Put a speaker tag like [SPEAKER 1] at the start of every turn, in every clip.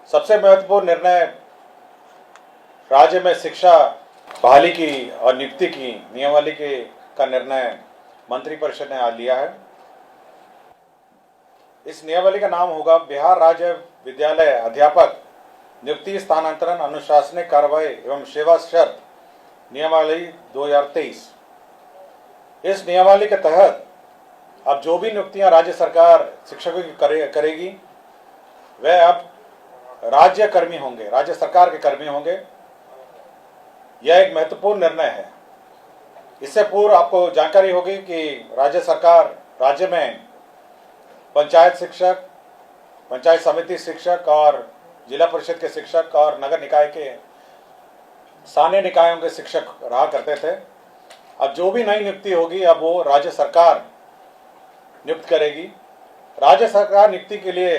[SPEAKER 1] सबसे महत्वपूर्ण निर्णय राज्य में शिक्षा बहाली की और नियुक्ति की नियमावली के का निर्णय मंत्रिपरिषद ने आज लिया है। इस नियमावली का नाम होगा बिहार राज्य विद्यालय अध्यापक नियुक्ति स्थानांतरण अनुशासनिक कार्रवाई एवं सेवा शर्त नियमावली 2023। इस नियमावली के तहत अब जो भी नियुक्तियां राज्य सरकार शिक्षकों की करेगी वह अब राज्य कर्मी होंगे, राज्य सरकार के कर्मी होंगे। यह एक महत्वपूर्ण निर्णय है। इससे पूर्व आपको जानकारी होगी कि राज्य सरकार राज्य में पंचायत शिक्षक, पंचायत समिति शिक्षक और जिला परिषद के शिक्षक और नगर निकाय के स्थानीय निकायों के शिक्षक रहा करते थे। अब जो भी नई नियुक्ति होगी अब वो राज्य सरकार नियुक्त करेगी। राज्य सरकार नियुक्ति के लिए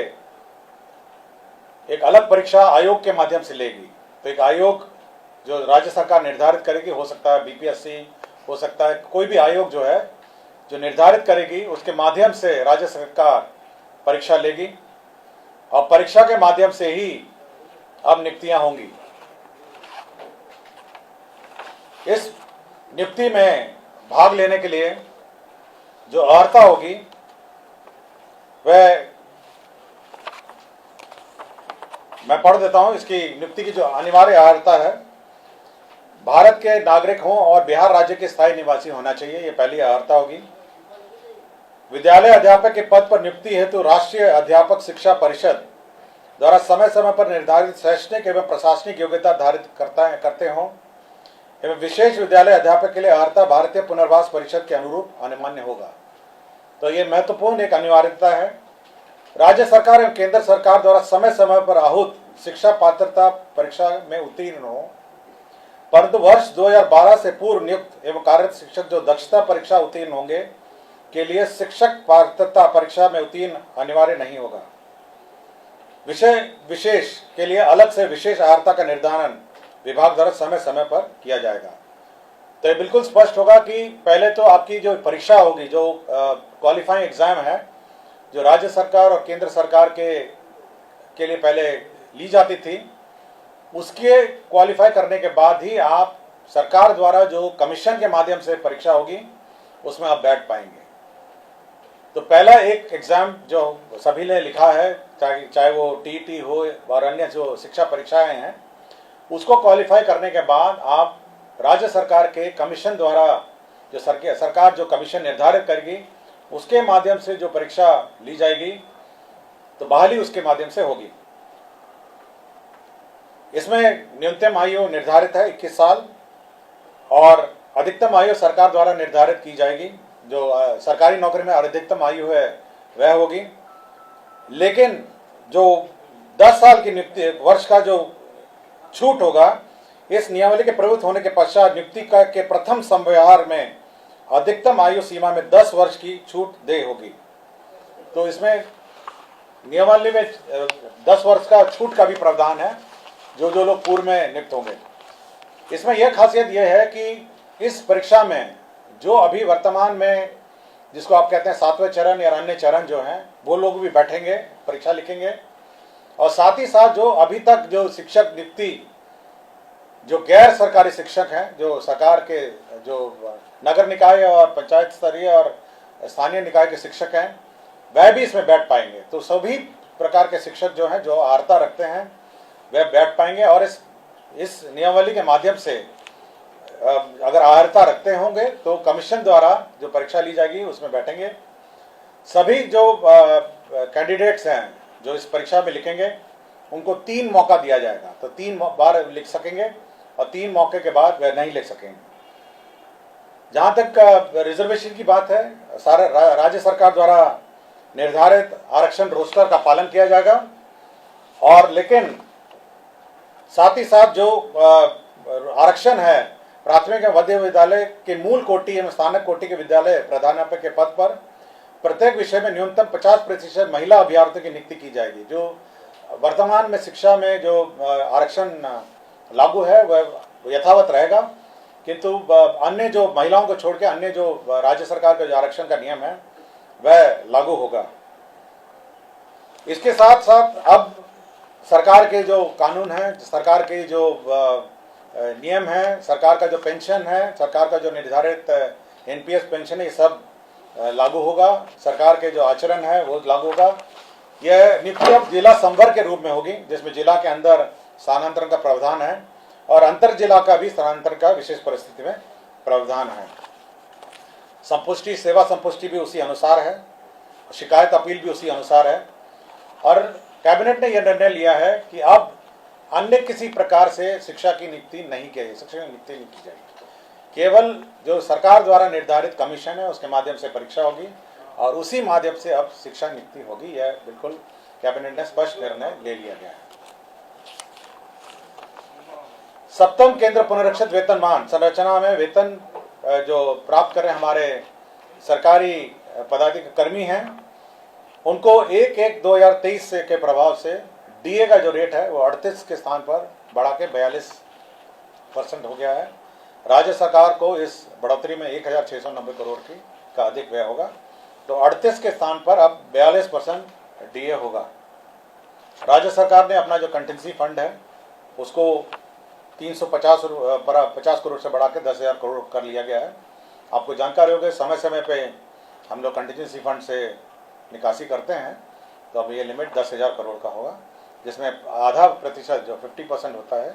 [SPEAKER 1] एक अलग परीक्षा आयोग के माध्यम से लेगी। तो एक आयोग जो राज्य सरकार निर्धारित करेगी, हो सकता है बीपीएससी, हो सकता है कोई भी आयोग जो है जो निर्धारित करेगी, उसके माध्यम से राज्य सरकार परीक्षा लेगी और परीक्षा के माध्यम से ही अब नियुक्तियां होंगी। इस नियुक्ति में भाग लेने के लिए जो अर्हता होगी वह मैं पढ़ देता हूं। इसकी नियुक्ति की जो अनिवार्य अर्हता है, भारत के नागरिक हों और बिहार राज्य के स्थायी निवासी होना चाहिए, ये पहली अर्हता होगी। विद्यालय अध्यापक के पद पर नियुक्ति हेतु राष्ट्रीय अध्यापक शिक्षा परिषद द्वारा समय समय पर निर्धारित शैक्षणिक एवं प्रशासनिक योग्यता धारित करते हों एवं विशेष विद्यालय अध्यापक के लिए अर्हता भारतीय पुनर्वास परिषद के अनुरूप अनिवार्य होगा। तो ये महत्वपूर्ण एक अनिवार्यता है। राज्य सरकार एवं केंद्र सरकार द्वारा समय समय पर आहूत शिक्षा पात्रता परीक्षा में उत्तीर्ण हो, परंतु वर्ष 2012 से पूर्व नियुक्त एवं कार्यरत शिक्षक जो दक्षता परीक्षा उत्तीर्ण होंगे के लिए शिक्षक पात्रता परीक्षा में उत्तीर्ण अनिवार्य नहीं होगा। विषय विशेष के लिए अलग से विशेष अर्हता का निर्धारण विभाग द्वारा समय समय पर किया जाएगा। तो ये बिल्कुल स्पष्ट होगा कि पहले तो आपकी जो परीक्षा होगी, जो क्वालिफाइंग एग्जाम है, जो राज्य सरकार और केंद्र सरकार के लिए पहले ली जाती थी, उसके क्वालिफाई करने के बाद ही आप सरकार द्वारा जो कमीशन के माध्यम से परीक्षा होगी उसमें आप बैठ पाएंगे। तो पहला एक एग्जाम जो सभी ने लिखा है, चाहे वो टीईटी हो और अन्य जो शिक्षा परीक्षाएं हैं, उसको क्वालिफाई करने के बाद आप राज्य सरकार के कमीशन द्वारा जो सरकार जो कमीशन निर्धारित करेगी उसके माध्यम से जो परीक्षा ली जाएगी तो बहाली उसके माध्यम से होगी। इसमें न्यूनतम आयु निर्धारित है 21 साल और अधिकतम आयु सरकार द्वारा निर्धारित की जाएगी। जो सरकारी नौकरी में अधिकतम आयु है वह होगी, लेकिन जो 10 साल की नियुक्ति वर्ष का जो छूट होगा, इस नियमावली के प्रवृत्त होने के पश्चात नियुक्ति के प्रथम संव्यवहार में अधिकतम आयु सीमा में 10 वर्ष की छूट दे होगी। तो इसमें नियमावली में 10 वर्ष का छूट का भी प्रावधान है जो लोग पूर्व में नियुक्त होंगे। इसमें यह खासियत यह है कि इस परीक्षा में जो अभी वर्तमान में जिसको आप कहते हैं 7वें चरण या अन्य चरण जो हैं, वो लोग भी बैठेंगे, परीक्षा लिखेंगे। और साथ ही साथ जो अभी तक जो शिक्षक नियुक्ति जो गैर सरकारी शिक्षक हैं, जो सरकार के जो नगर निकाय और पंचायत स्तरीय और स्थानीय निकाय के शिक्षक हैं, वह भी इसमें बैठ पाएंगे। तो सभी प्रकार के शिक्षक जो हैं, जो अर्हता रखते हैं, वह बैठ पाएंगे। और इस नियमावली के माध्यम से अगर अर्हता रखते होंगे तो कमीशन द्वारा जो परीक्षा ली जाएगी उसमें बैठेंगे। सभी जो कैंडिडेट्स हैं जो इस परीक्षा में लिखेंगे उनको 3 मौका दिया जाएगा। तो 3 बार लिख सकेंगे और 3 मौके के बाद वह नहीं लिख सकेंगे। जहां तक रिजर्वेशन की बात है, सारा राज्य सरकार द्वारा निर्धारित आरक्षण रोस्टर का पालन किया जाएगा। और लेकिन साथ ही साथ जो आरक्षण है प्राथमिक एवं मध्य विद्यालय के मूल कोटि एवं स्थानक कोटि के विद्यालय प्रधानाध्यापक के पद पर प्रत्येक विषय में न्यूनतम 50% महिला अभ्यर्थियों की नियुक्ति की जाएगी। जो वर्तमान में शिक्षा में जो आरक्षण लागू है वह यथावत रहेगा, किंतु अन्य जो महिलाओं को छोड़ के अन्य जो राज्य सरकार का जो आरक्षण का नियम है वह लागू होगा। इसके साथ साथ अब सरकार के जो कानून हैं, सरकार के जो नियम हैं, सरकार का जो पेंशन है, सरकार का जो निर्धारित एनपीएस पेंशन है, ये सब लागू होगा। सरकार के जो आचरण है वो लागू होगा। यह नियुक्ति अब जिला संवर्ग के रूप में होगी, जिसमें जिला के अंदर स्थानांतरण का प्रावधान है और अंतर जिला का भी स्थानांतरण का विशेष परिस्थिति में प्रावधान है। संपुष्टि, सेवा संपुष्टि भी उसी अनुसार है, शिकायत अपील भी उसी अनुसार है। और कैबिनेट ने यह निर्णय लिया है कि अब अन्य किसी प्रकार से शिक्षा की नियुक्ति नहीं की जाएगी, शिक्षक की नियुक्ति नहीं की जाएगी। केवल जो सरकार द्वारा निर्धारित कमीशन है उसके माध्यम से परीक्षा होगी और उसी माध्यम से अब शिक्षा नियुक्ति होगी। यह बिल्कुल कैबिनेट ने स्पष्ट निर्णय ले लिया गया है। सप्तम केंद्र पुनरीक्षित वेतनमान संरचना में वेतन जो प्राप्त कर रहे हमारे सरकारी पदाधिकारी कर्मी हैं, उनको 1/1/2023 से के प्रभाव से डीए का जो रेट है वो 38 के स्थान पर बढ़ा के 42% हो गया है। राज्य सरकार को इस बढ़ोतरी में 1690 करोड़ का अधिक व्यय होगा, तो 38 के स्थान पर अब 42% डीए होगा। राज्य सरकार ने अपना जो कंटिजेंसी फंड है उसको 350 करोड़ से बढ़ा के 10,000 करोड़ कर लिया गया है। आपको जानकारी होगी, समय समय पे हम लोग कंटिजेंसी फंड से निकासी करते हैं, तो अब ये लिमिट 10,000 करोड़ का होगा, जिसमें आधा प्रतिशत जो 50% होता है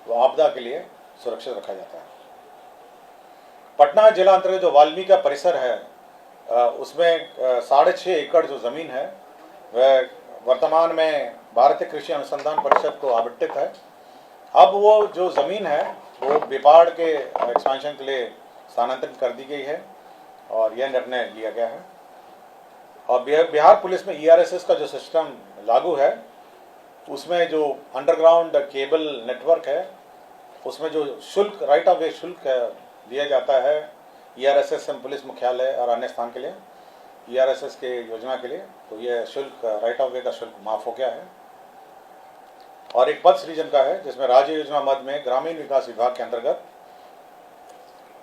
[SPEAKER 1] वो आपदा के लिए सुरक्षित रखा जाता है। पटना जिला अंतर्गत जो वाल्मीकि का परिसर है उसमें 6.5 एकड़ जो ज़मीन है वह वर्तमान में भारतीय कृषि अनुसंधान परिषद को आवंटित है। अब वो जो ज़मीन है वो बिपाड़ के एक्सपेंशन के लिए स्थानांतरित कर दी गई है और यह निर्णय लिया गया है। और बिहार पुलिस में ईआरएसएस का जो सिस्टम लागू है उसमें जो अंडरग्राउंड केबल नेटवर्क है उसमें जो शुल्क, राइट ऑफ वे शुल्क दिया जाता है ईआरएसएस पुलिस मुख्यालय और अन्य स्थान के लिए, ईआरएसएस के योजना के लिए, तो ये शुल्क, राइट ऑफ वे का शुल्क माफ हो गया है। और एक पद सृजन का है जिसमें राज्य योजना मद में ग्रामीण विकास विभाग के अंतर्गत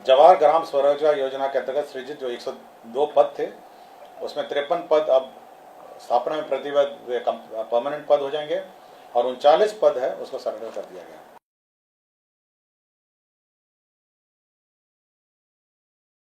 [SPEAKER 1] जवाहर ग्राम स्वरोजगार योजना के अंतर्गत सृजित जो 102 पद थे उसमें 53 पद अब स्थापना में प्रतिबद्ध परमानेंट पद हो जाएंगे और 39 पद है उसको सरेंडर कर दिया गया।